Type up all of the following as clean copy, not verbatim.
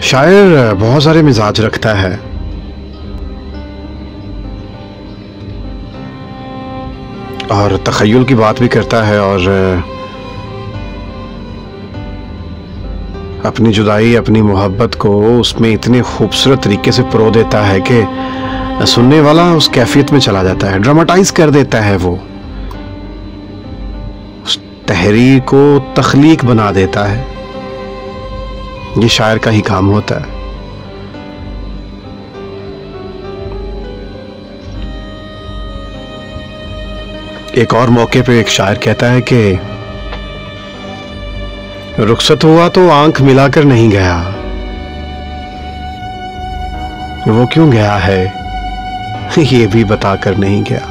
शायर बहुत सारे मिजाज रखता है। और तखय्युल की बात भी करता है और अपनी जुदाई, अपनी मोहब्बत को उसमें इतने खूबसूरत तरीके से परो देता है कि सुनने वाला उस कैफियत में चला जाता है, ड्रामेटाइज कर देता है। वो उस तहरीर को तख्लीक बना देता है। ये शायर का ही काम होता है। एक और मौके पे एक शायर कहता है कि रुखसत हुआ तो आंख मिलाकर नहीं गया, वो क्यों गया है ये भी बताकर नहीं गया।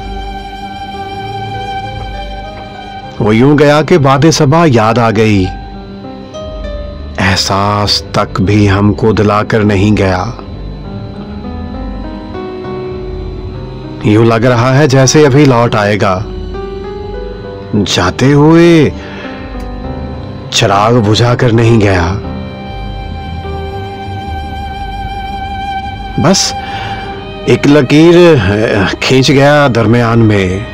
वो यूं गया कि बादे सबा याद आ गई, एहसास तक भी हमको दिलाकर नहीं गया। यूं लग रहा है जैसे अभी लौट आएगा, जाते हुए चिराग बुझाकर नहीं गया। बस एक लकीर खींच गया दरमियान में,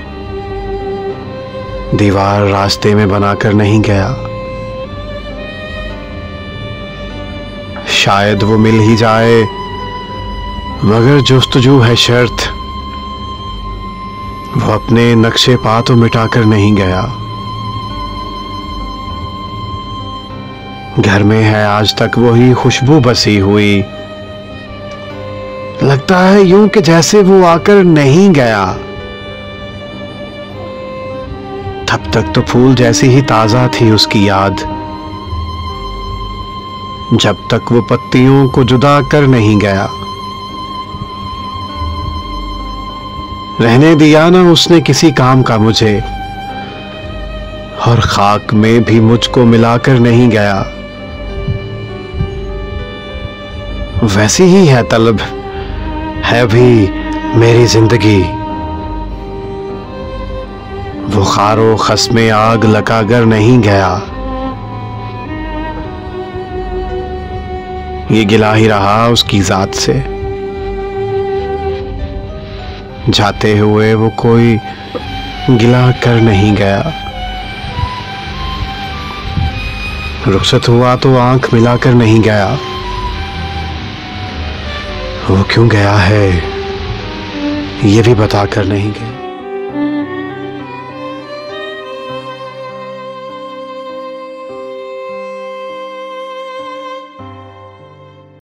दीवार रास्ते में बनाकर नहीं गया। शायद वो मिल ही जाए, मगर जुस्तजू है शर्त, वो अपने नक्शे पा तो मिटाकर नहीं गया। घर में है आज तक वही खुशबू बसी हुई, लगता है यूं कि जैसे वो आकर नहीं गया। तब तक तो फूल जैसी ही ताजा थी उसकी याद, जब तक वो पत्तियों को जुदा कर नहीं गया। रहने दिया ना उसने किसी काम का मुझे, और खाक में भी मुझको मिलाकर नहीं गया। वैसी ही है तलब है भी मेरी जिंदगी, वो खारो खस में आग लगाकर नहीं गया। ये गिला ही रहा उसकी जात से, जाते हुए वो कोई गिला कर नहीं गया। रुखसत हुआ तो आंख मिलाकर नहीं गया, वो क्यों गया है ये भी बताकर नहीं गया।